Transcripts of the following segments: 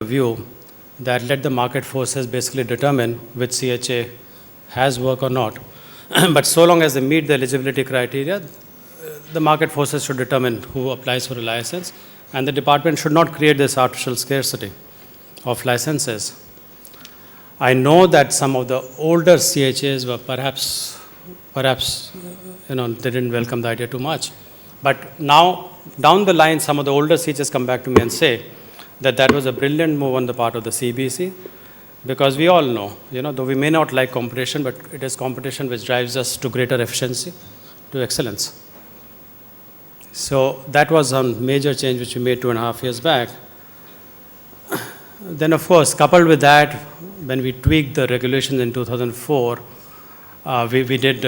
view that let the market forces basically determine which CHA has work or not. But so long as they meet the eligibility criteria, the market forces should determine who applies for a license, and the department should not create this artificial scarcity of licenses. I know that some of the older CHAs were perhaps they didn't welcome the idea too much. But now, down the line, some of the older CHAs come back to me and say that that was a brilliant move on the part of the CBC, because we all know, though we may not like competition, but it is competition which drives us to greater efficiency, to excellence. So that was a major change which we made 2.5 years back. Then, of course, coupled with that, when we tweaked the regulations in 2004, we did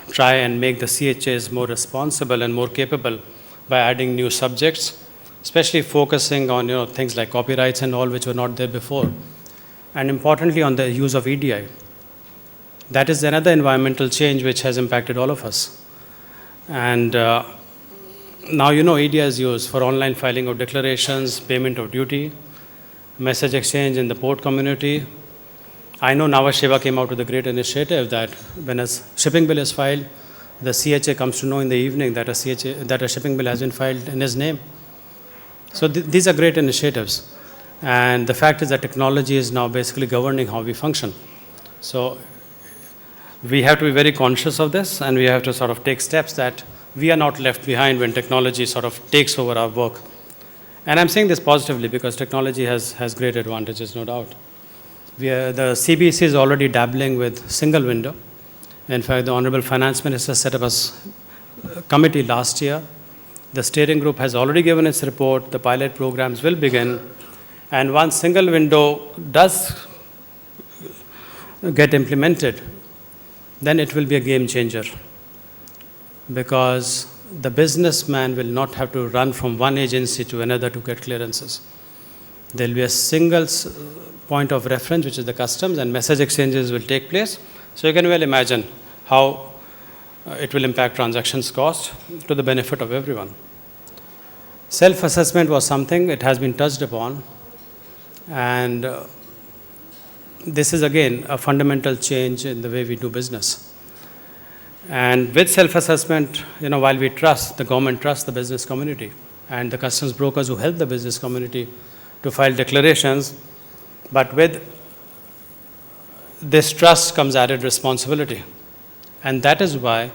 try and make the CHAs more responsible and more capable by adding new subjects, especially focusing on things like copyrights and all, which were not there before, and importantly on the use of EDI. That is another environmental change which has impacted all of us. And now EDI is used for online filing of declarations, payment of duty, message exchange in the port community. I know Nhava Sheva came out with a great initiative that when a shipping bill is filed, the CHA comes to know in the evening that a shipping bill has been filed in his name. So these are great initiatives. And the fact is that technology is now basically governing how we function. So we have to be very conscious of this, and we have to sort of take steps that we are not left behind when technology sort of takes over our work. And I'm saying this positively because technology has great advantages, no doubt. The CBC is already dabbling with single window. In fact, the Honorable Finance Minister set up a committee last year. The steering group has already given its report. The pilot programs will begin. And once single window does get implemented, then it will be a game changer, because the businessman will not have to run from one agency to another to get clearances. There will be a single point of reference, which is the customs, and message exchanges will take place. So you can well imagine how it will impact transactions cost to the benefit of everyone. Self-assessment was something, it has been touched upon, and this is again a fundamental change in the way we do business. And with self-assessment, while we trust, the government trusts the business community and the customs brokers who help the business community to file declarations, but with this trust comes added responsibility. And that is why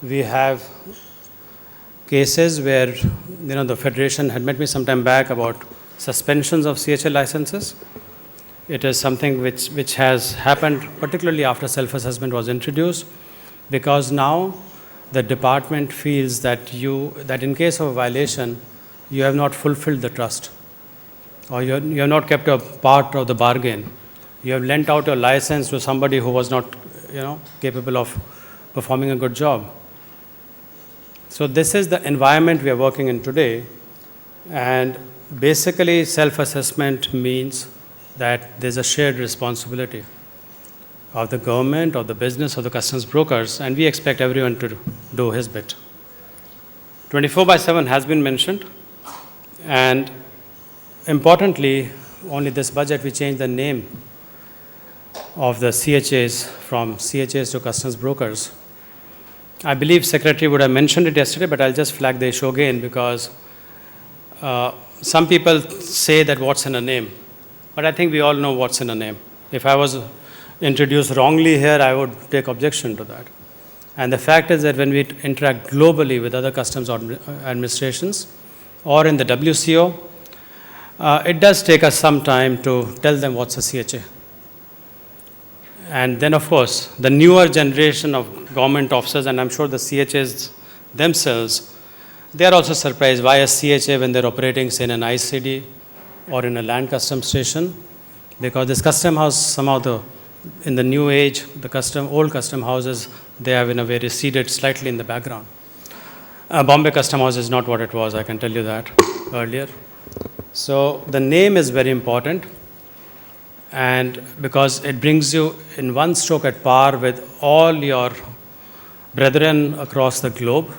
we have cases where, the Federation had met me some time back about suspensions of CHA licenses. It is something which has happened particularly after self-assessment was introduced, because now the department feels that in case of a violation, you have not fulfilled the trust, or you have not kept a part of the bargain. You have lent out your license to somebody who was not, capable of performing a good job. So this is the environment we are working in today, and basically self-assessment means that there's a shared responsibility of the government, of the business, of the customs brokers, and we expect everyone to do his bit. 24/7 has been mentioned, and importantly, only this budget we changed the name of the CHAs from CHAs to customs brokers. I believe Secretary would have mentioned it yesterday, but I'll just flag the issue again, because some people say that what's in a name, but I think we all know what's in a name. If I was introduced wrongly here, I would take objection to that. And the fact is that when we interact globally with other customs administrations or in the WCO, it does take us some time to tell them what's a CHA. And then, of course, the newer generation of government officers, and I'm sure the CHAs themselves, they are also surprised why a CHA when they're operating, say, in an ICD or in a land customs station, because this custom house somehow in the new age, the old custom houses, they have in a way receded slightly in the background. Bombay Custom House is not what it was, I can tell you that earlier. So the name is very important, and because it brings you in one stroke at par with all your brethren across the globe.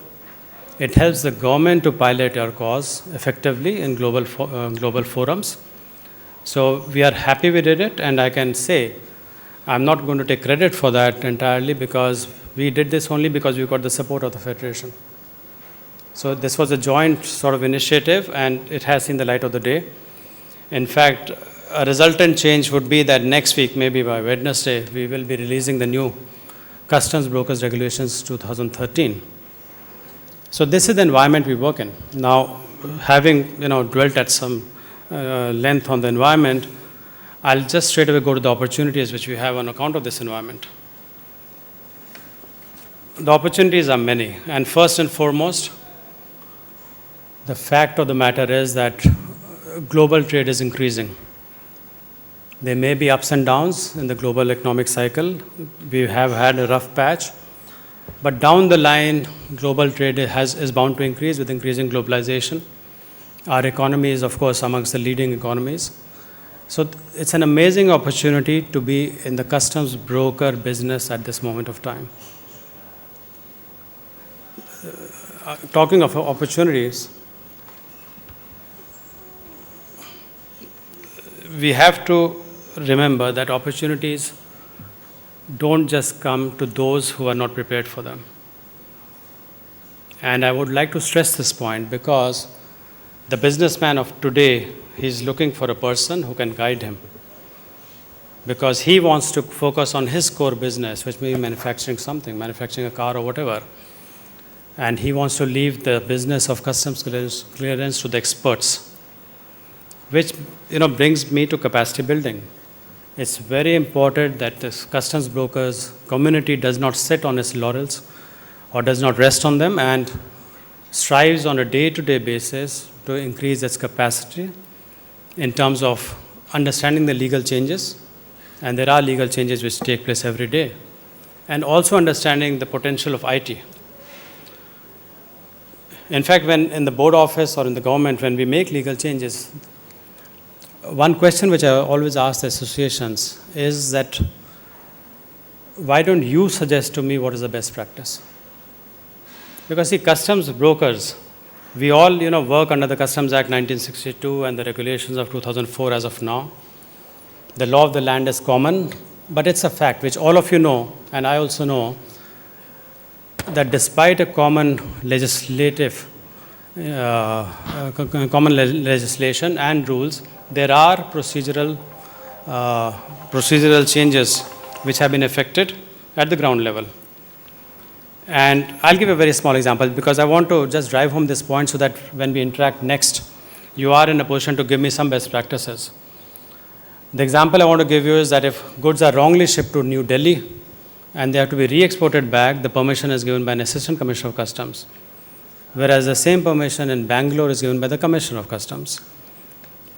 It helps the government to pilot your cause effectively in global forums. So we are happy we did it, and I can say I'm not going to take credit for that entirely because we did this only because we got the support of the Federation. So this was a joint sort of initiative, and it has seen the light of the day. In fact, a resultant change would be that next week, maybe by Wednesday, we will be releasing the new Customs Brokers Regulations 2013. So this is the environment we work in. Now, having dwelt at some length on the environment, I'll just straight away go to the opportunities which we have on account of this environment. The opportunities are many, and first and foremost, the fact of the matter is that global trade is increasing. There may be ups and downs in the global economic cycle. We have had a rough patch, but down the line, global trade is bound to increase with increasing globalization. Our economy is, of course, amongst the leading economies. So it's an amazing opportunity to be in the customs broker business at this moment of time. Talking of opportunities, we have to remember that opportunities don't just come to those who are not prepared for them. And I would like to stress this point because the businessman of today, he's looking for a person who can guide him because he wants to focus on his core business, which may be manufacturing something, manufacturing a car or whatever. And he wants to leave the business of customs clearance to the experts, which brings me to capacity building. It's very important that the customs brokers community does not sit on its laurels or does not rest on them and strives on a day-to-day basis to increase its capacity in terms of understanding the legal changes, and there are legal changes which take place every day, and also understanding the potential of IT. In fact, when in the board office or in the government, when we make legal changes, one question which I always ask the associations is that, why don't you suggest to me what is the best practice? Because see, customs brokers, we all work under the Customs Act 1962 and the regulations of 2004 as of now. The law of the land is common, but it's a fact which all of you know, and I also know, that despite a common legislation and rules, there are procedural changes which have been effected at the ground level. And I'll give a very small example because I want to just drive home this point so that when we interact next, you are in a position to give me some best practices. The example I want to give you is that if goods are wrongly shipped to New Delhi and they have to be re-exported back, the permission is given by an Assistant Commissioner of Customs, whereas the same permission in Bangalore is given by the Commissioner of Customs,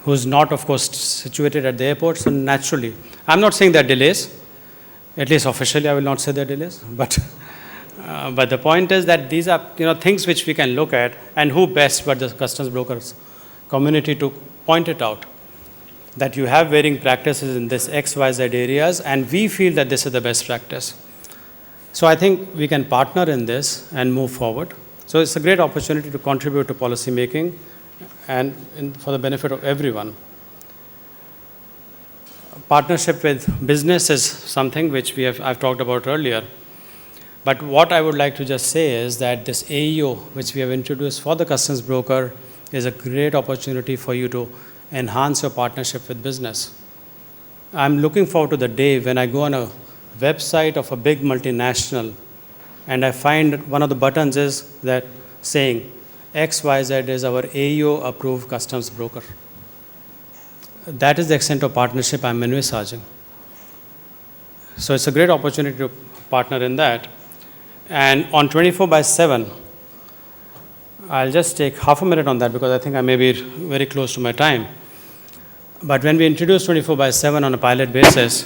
who is not, of course, situated at the airport. So naturally, I'm not saying there are delays, at least officially I will not say there are delays, but the point is that these are things which we can look at, and who best but the customs brokers community to point it out, that you have varying practices in this XYZ areas, and we feel that this is the best practice. So I think we can partner in this and move forward. So it's a great opportunity to contribute to policy making and for the benefit of everyone. Partnership with business is something which I've talked about earlier. But what I would like to just say is that this AEO, which we have introduced for the customs broker, is a great opportunity for you to enhance your partnership with business. I'm looking forward to the day when I go on a website of a big multinational and I find one of the buttons is that saying XYZ is our AEO approved customs broker. That is the extent of partnership I'm envisaging. So it's a great opportunity to partner in that. And on 24/7, I'll just take half a minute on that because I think I may be very close to my time. But when we introduced 24/7 on a pilot basis,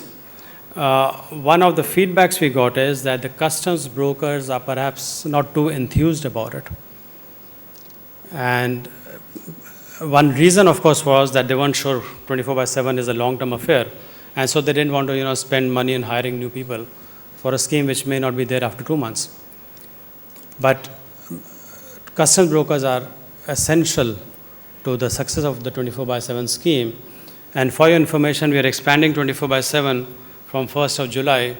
one of the feedbacks we got is that the customs brokers are perhaps not too enthused about it. And one reason, of course, was that they weren't sure 24/7 is a long-term affair. And so they didn't want to spend money in hiring new people for a scheme which may not be there after 2 months. But customs brokers are essential to the success of the 24/7 scheme And for your information, we are expanding 24/7 from 1st of July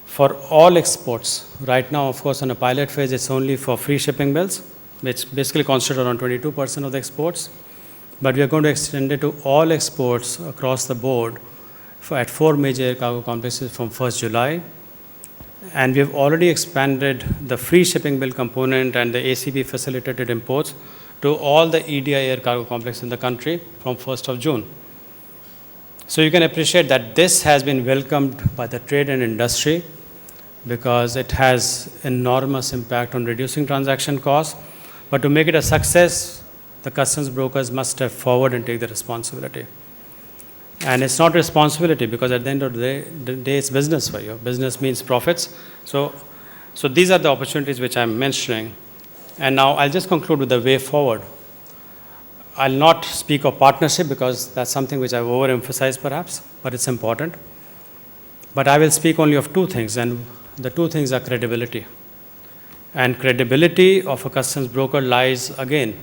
for all exports. Right now, of course, on a pilot phase, it's only for free shipping bills, which basically constitute around 22% of the exports. But we are going to extend it to all exports across the board at 4 major air cargo complexes from 1st July. And we have already expanded the free shipping bill component and the ACB facilitated imports to all the EDI air cargo complexes in the country from 1st of June. So you can appreciate that this has been welcomed by the trade and industry because it has enormous impact on reducing transaction costs. But to make it a success, the customs brokers must step forward and take the responsibility. And it's not responsibility because at the end of the day it's business for you. Business means profits. So these are the opportunities which I'm mentioning. And now I'll just conclude with the way forward. I'll not speak of partnership because that's something which I've overemphasized perhaps, but it's important. But I will speak only of two things, and the two things are credibility. And credibility of a customs broker lies, again,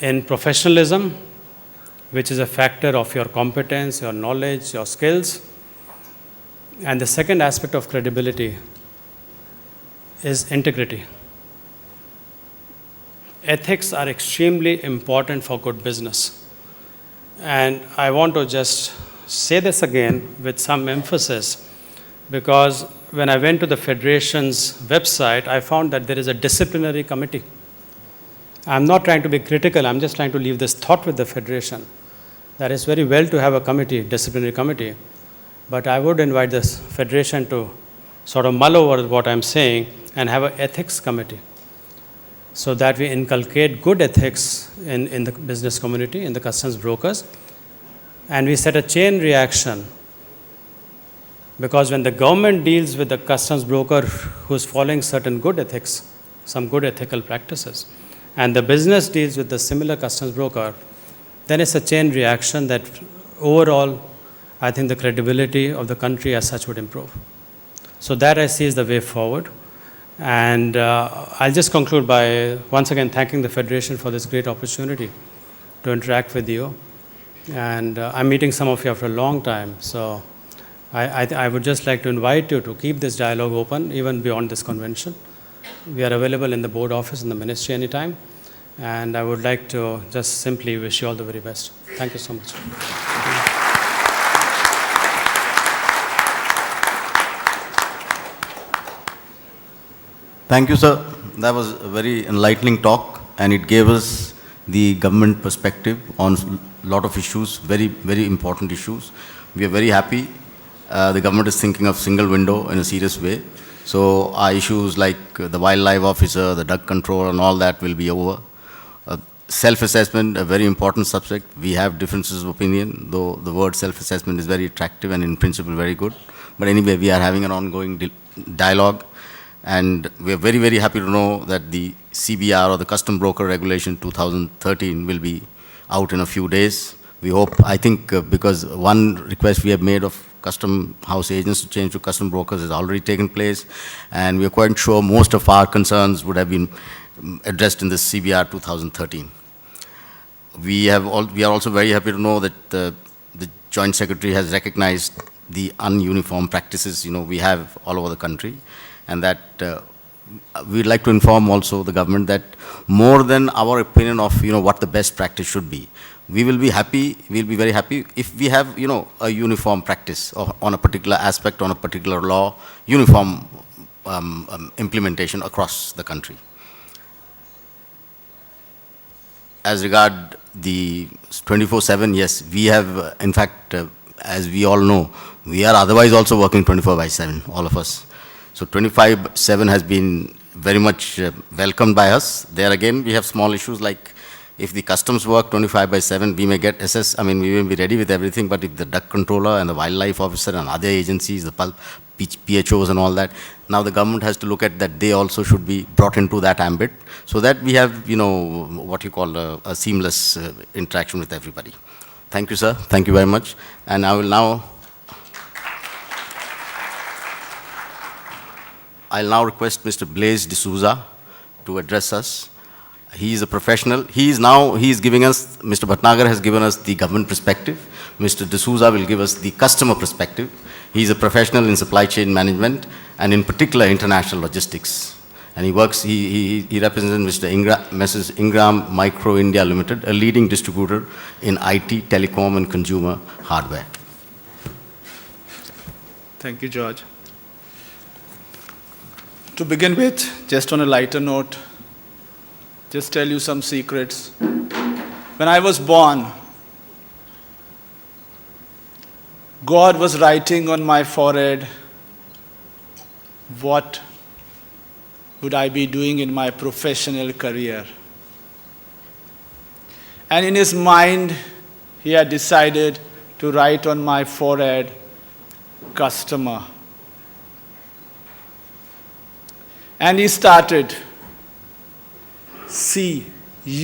in professionalism, which is a factor of your competence, your knowledge, your skills. And the second aspect of credibility is integrity. Ethics are extremely important for good business. And I want to just say this again with some emphasis because when I went to the Federation's website, I found that there is a disciplinary committee. I'm not trying to be critical, I'm just trying to leave this thought with the Federation. That it's very well to have a committee, disciplinary committee, but I would invite this Federation to sort of mull over what I'm saying and have an ethics committee so that we inculcate good ethics in the business community, in the customs brokers, and we set a chain reaction. Because when the government deals with the customs broker who's following certain good ethics, some good ethical practices, and the business deals with the similar customs broker, then it's a chain reaction that overall, I think the credibility of the country as such would improve. So that I see is the way forward. And I'll just conclude by once again thanking the Federation for this great opportunity to interact with you. And I'm meeting some of you after a long time, so I would just like to invite you to keep this dialogue open even beyond this convention. We are available in the board office in the ministry anytime. And I would like to just simply wish you all the very best. Thank you so much. Thank you, sir. That was a very enlightening talk, and it gave us the government perspective on a lot of issues, very, very important issues. We are very happy. The government is thinking of single window in a serious way. So our issues like the wildlife officer, the duck control, and all that will be over. Self-assessment, a very important subject. We have differences of opinion, though the word self-assessment is very attractive and in principle very good. But anyway, we are having an ongoing dialogue, and we are very, very happy to know that the CBR or the Custom Broker Regulation 2013 will be out in a few days. We hope, I think, because one request we have made of custom house agents to change to custom brokers has already taken place, and we are quite sure most of our concerns would have been addressed in this CBR 2013. We are also very happy to know that the Joint Secretary has recognized the ununiform practices we have all over the country, and that we'd like to inform also the government that more than our opinion of what the best practice should be, we'll be very happy if we have a uniform practice on a particular aspect, on a particular law, uniform implementation across the country. As regard the 24/7, yes, we have, in fact, as we all know, we are otherwise also working 24/7, all of us. So 25/7 has been very much welcomed by us. There again, we have small issues like if the customs work 25/7, we may get we may be ready with everything, but if the duck controller and the wildlife officer and other agencies, the PHOs and all that, now the government has to look at that they also should be brought into that ambit so that we have, what you call a seamless interaction with everybody. Thank you, sir. Thank you very much. And I'll now request Mr. Blaise D'Souza to address us. He is a professional. He is giving us, Mr. Bhatnagar has given us the government perspective. Mr. D'Souza will give us the customer perspective. He is a professional in supply chain management and in particular international logistics. And he represents Mrs. Ingram Micro India Limited, a leading distributor in IT, telecom and consumer hardware. Thank you, George. To begin with, just on a lighter note, just tell you some secrets. When I was born, God was writing on my forehead, what would I be doing in my professional career? And in his mind, he had decided to write on my forehead, customer. And he started CUSTOM.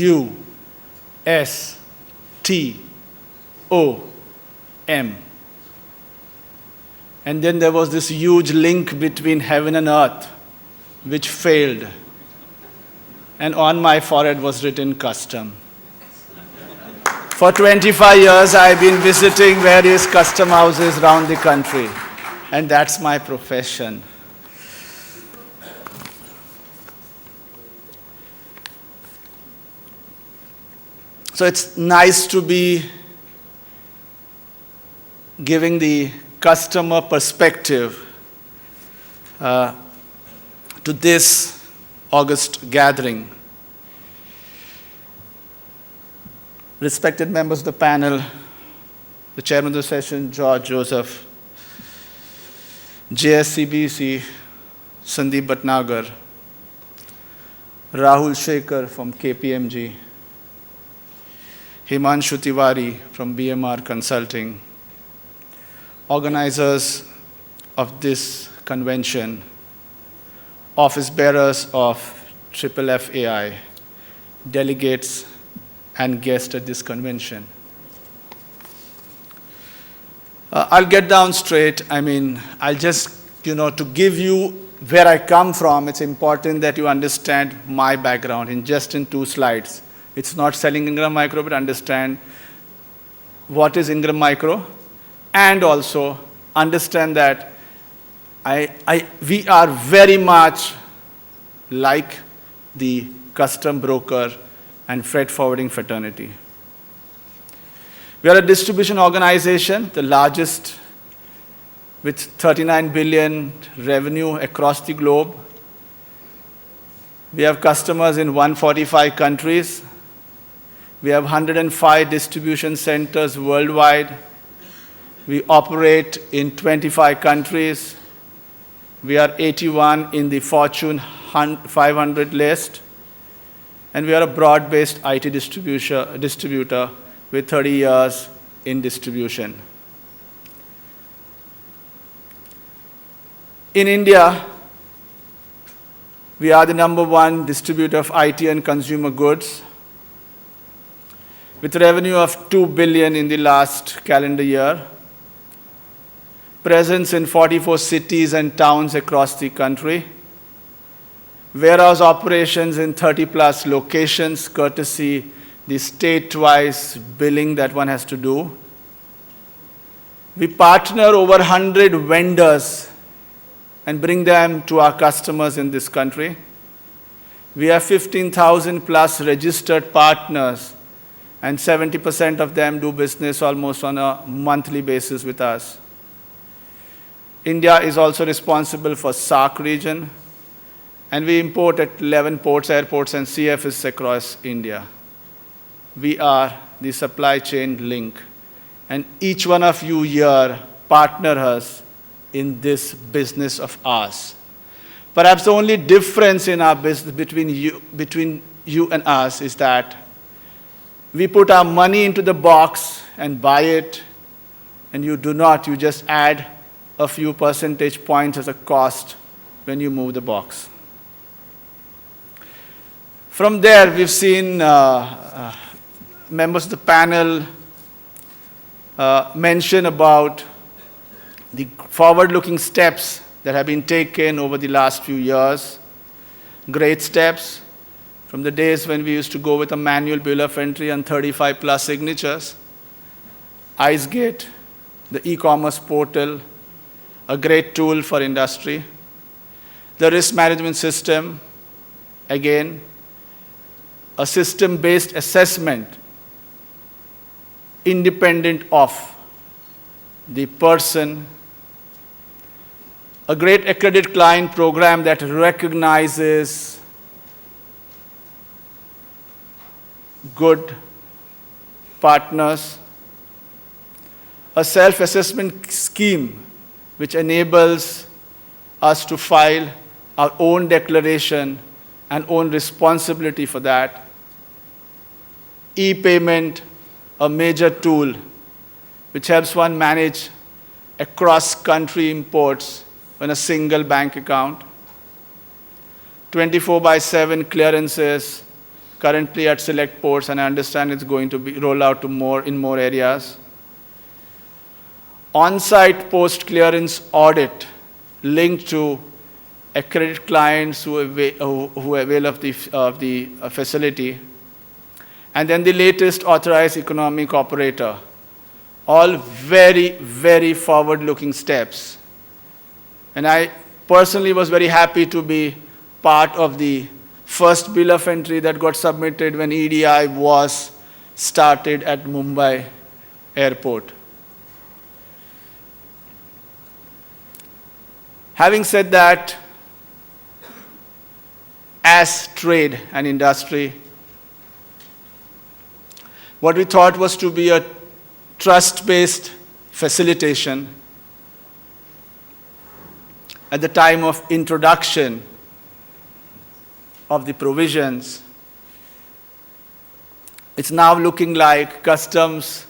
And then there was this huge link between heaven and earth, which failed. And on my forehead was written custom. For 25 years, I've been visiting various custom houses around the country. And that's my profession. So it's nice to be giving the customer perspective to this August gathering. Respected members of the panel, the chairman of the session, George Joseph, JSCBC, Sandeep Bhatnagar, Rahul Shekhar from KPMG, Himanshu Tiwari from BMR Consulting, organizers of this convention, office bearers of FFFAI, delegates and guests at this convention. I'll get down straight. I'll just, to give you where I come from, it's important that you understand my background in 2 slides. It's not selling Ingram Micro, but understand what is Ingram Micro, and also understand that we are very much like the custom broker and freight forwarding fraternity. We are a distribution organization, the largest with 39 billion revenue across the globe. We have customers in 145 countries. We have 105 distribution centers worldwide. We operate in 25 countries. We are 81 in the Fortune 500 list. And we are a broad-based IT distributor with 30 years in distribution. In India, we are the #1 distributor of IT and consumer goods, with revenue of 2 billion in the last calendar year, presence in 44 cities and towns across the country, warehouse operations in 30+ locations, courtesy the state-wise billing that one has to do. We partner over 100 vendors and bring them to our customers in this country. We have 15,000+ registered partners, and 70% of them do business almost on a monthly basis with us. India is also responsible for SAARC region, and we import at 11 ports, airports, and CFS across India. We are the supply chain link, and each one of you here partner us in this business of ours. Perhaps the only difference in our business between you and us is that we put our money into the box and buy it, and you do not. You just add a few percentage points as a cost when you move the box. From there, we've seen members of the panel mention about the forward-looking steps that have been taken over the last few years. Great steps. from the days when we used to go with a manual bill of entry and 35 plus signatures. IceGate, the e-commerce portal, a great tool for industry. The risk management system, again, a system-based assessment independent of the person. A great accredited client program that recognizes good partners. A self-assessment scheme which enables us to file our own declaration and own responsibility for that. E-payment, a major tool which helps one manage across-country imports on a single bank account. 24/7 clearances, currently at select ports, and I understand it's going to be rolled out to in more areas. On-site post-clearance audit linked to accredited clients who avail of the facility. And then the latest authorized economic operator. All very, very forward-looking steps. And I personally was very happy to be part of the first bill of entry that got submitted when EDI was started at Mumbai airport. Having said that, as trade and industry, what we thought was to be a trust-based facilitation at the time of introduction of the provisions, it's now looking like customs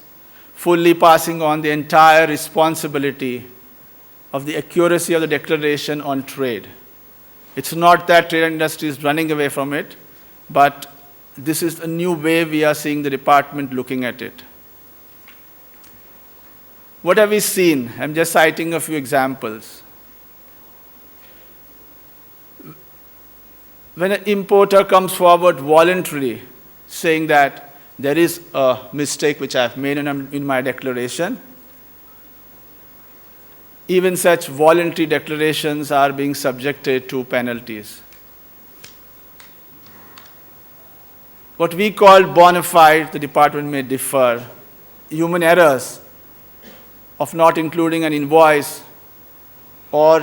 fully passing on the entire responsibility of the accuracy of the declaration on trade. It's not that trade and industry is running away from it, but this is a new way we are seeing the department looking at it. What have we seen? I'm just citing a few examples. When an importer comes forward voluntarily saying that there is a mistake which I've made in my declaration, even such voluntary declarations are being subjected to penalties. What we call bona fide, the department may differ, human errors of not including an invoice or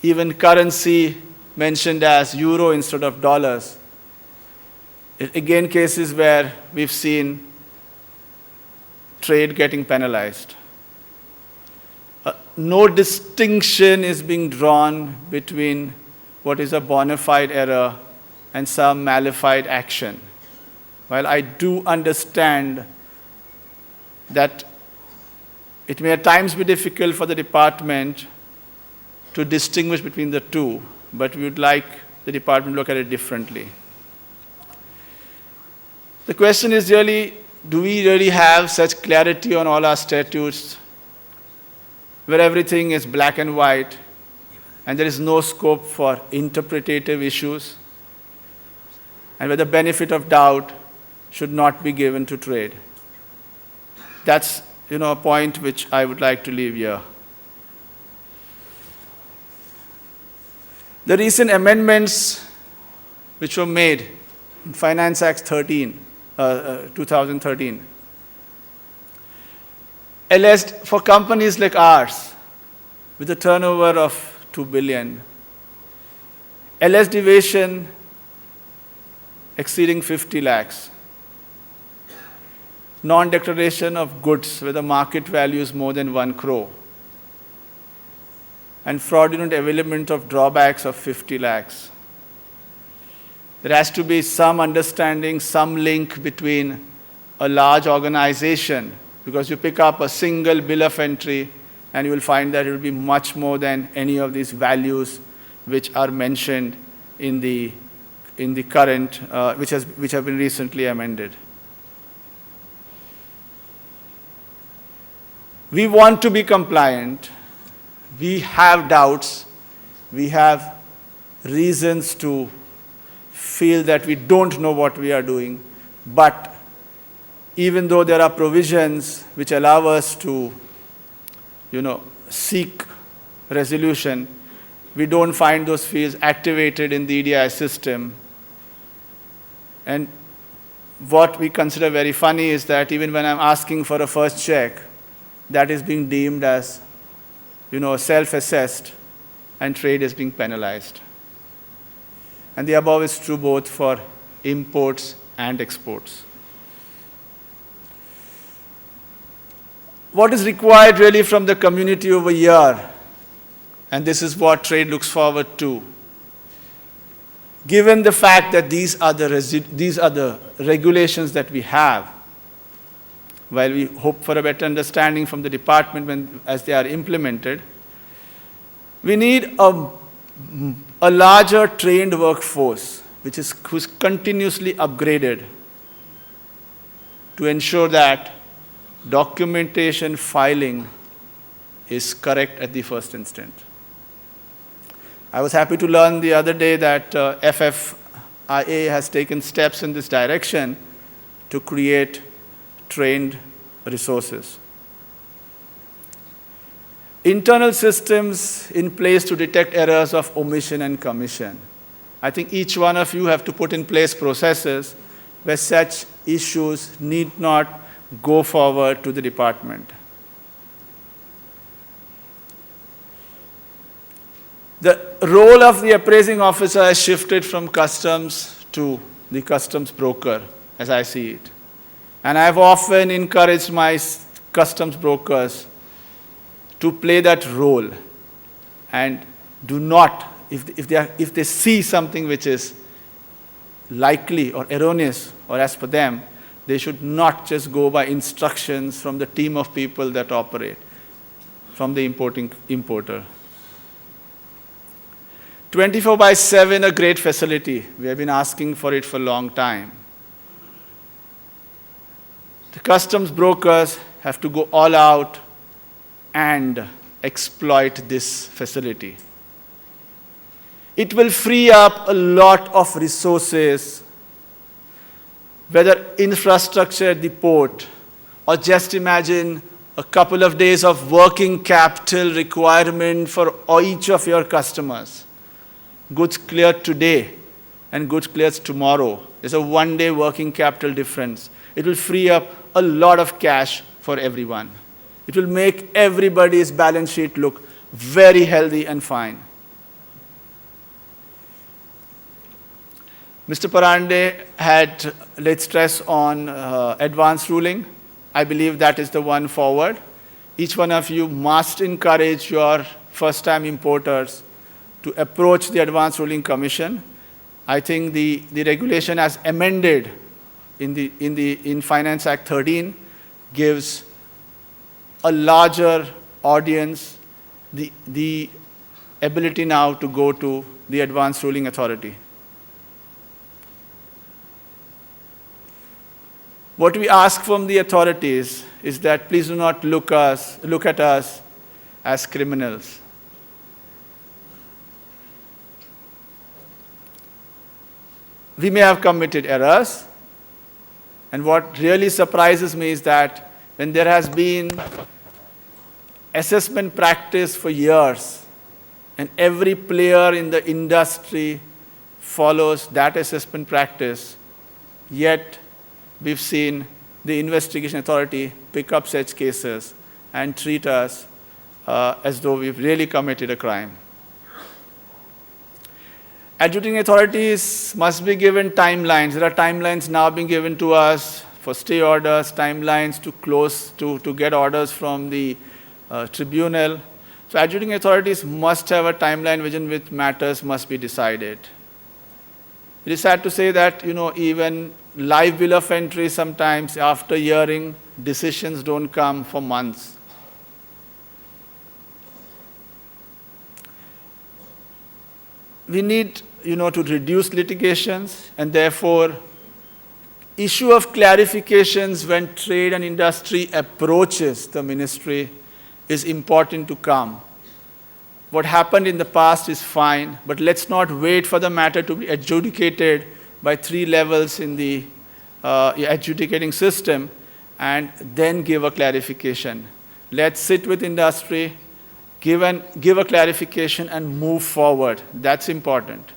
even currency mentioned as euro instead of dollars. Again, cases where we've seen trade getting penalized. No distinction is being drawn between what is a bona fide error and some malified action. While I do understand that it may at times be difficult for the department to distinguish between the two, but we would like the department to look at it differently. The question is really, do we really have such clarity on all our statutes where everything is black and white and there is no scope for interpretative issues, and where the benefit of doubt should not be given to trade? That's a point which I would like to leave here. The recent amendments which were made in Finance Act 2013 alleged for companies like ours with a turnover of 2 billion, alleged deviation exceeding 50 lakhs, non-declaration of goods where the market value is more than 1 crore, and fraudulent availment of drawbacks of 50 lakhs. There has to be some understanding, some link between a large organization, because you pick up a single bill of entry and you will find that it will be much more than any of these values which are mentioned in the current, which have been recently amended. We want to be compliant. We have doubts. We have reasons to feel that we don't know what we are doing. But even though there are provisions which allow us to, seek resolution, we don't find those fields activated in the EDI system. And what we consider very funny is that even when I'm asking for a first check, that is being deemed as, self-assessed, and trade is being penalized. And the above is true both for imports and exports. What is required really from the community over here, and this is what trade looks forward to, given the fact that these are the regulations that we have, while we hope for a better understanding from the department as they are implemented, we need a larger trained workforce who's continuously upgraded to ensure that documentation filing is correct at the first instant. I was happy to learn the other day that FFIA has taken steps in this direction to create trained resources. Internal systems in place to detect errors of omission and commission. I think each one of you have to put in place processes where such issues need not go forward to the department. The role of the appraising officer has shifted from customs to the customs broker, as I see it. And I've often encouraged my customs brokers to play that role and do not, if they see something which is likely or erroneous or as per them, they should not just go by instructions from the team of people that operate, from the importer. 24/7, a great facility. We have been asking for it for a long time. The customs brokers have to go all out and exploit this facility. It will free up a lot of resources, whether infrastructure at the port, or just imagine a couple of days of working capital requirement for each of your customers. Goods cleared today and goods cleared tomorrow. There's a one-day working capital difference. It will free up a lot of cash for everyone. It will make everybody's balance sheet look very healthy and fine. Mr. Parande had laid stress on advance ruling. I believe that is the one forward. Each one of you must encourage your first-time importers to approach the Advance Ruling Commission. I think the regulation as amended in Finance Act 13 gives a larger audience the ability now to go to the Advance Ruling Authority. What we ask from the authorities is that please do not look at us as criminals. We may have committed errors, and what really surprises me is that when there has been assessment practice for years, and every player in the industry follows that assessment practice, yet we've seen the investigation authority pick up such cases and treat us as though we've really committed a crime. Adjudicating authorities must be given timelines. There are timelines now being given to us for stay orders, timelines to get orders from the tribunal. So adjudicating authorities must have a timeline within which matters must be decided. It is sad to say that, even live bill of entry sometimes after hearing, decisions don't come for months. We need, to reduce litigations, and therefore issue of clarifications when trade and industry approaches the ministry is important to come. what happened in the past is fine, but let's not wait for the matter to be adjudicated by 3 levels in the adjudicating system and then give a clarification. Let's sit with industry, give a clarification and move forward. That's important.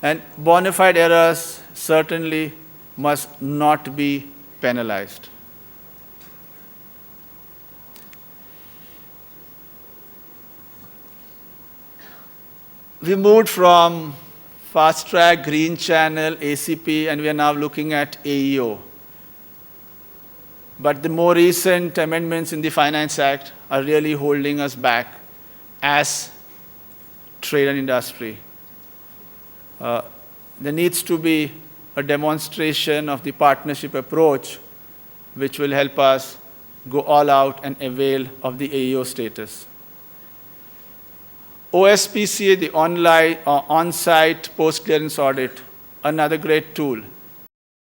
And bona fide errors certainly must not be penalized. We moved from fast track, green channel, ACP, and we are now looking at AEO. But the more recent amendments in the Finance Act are really holding us back as trade and industry. There needs to be a demonstration of the partnership approach which will help us go all out and avail of the AEO status. OSPCA, the on-site post-clearance audit, another great tool.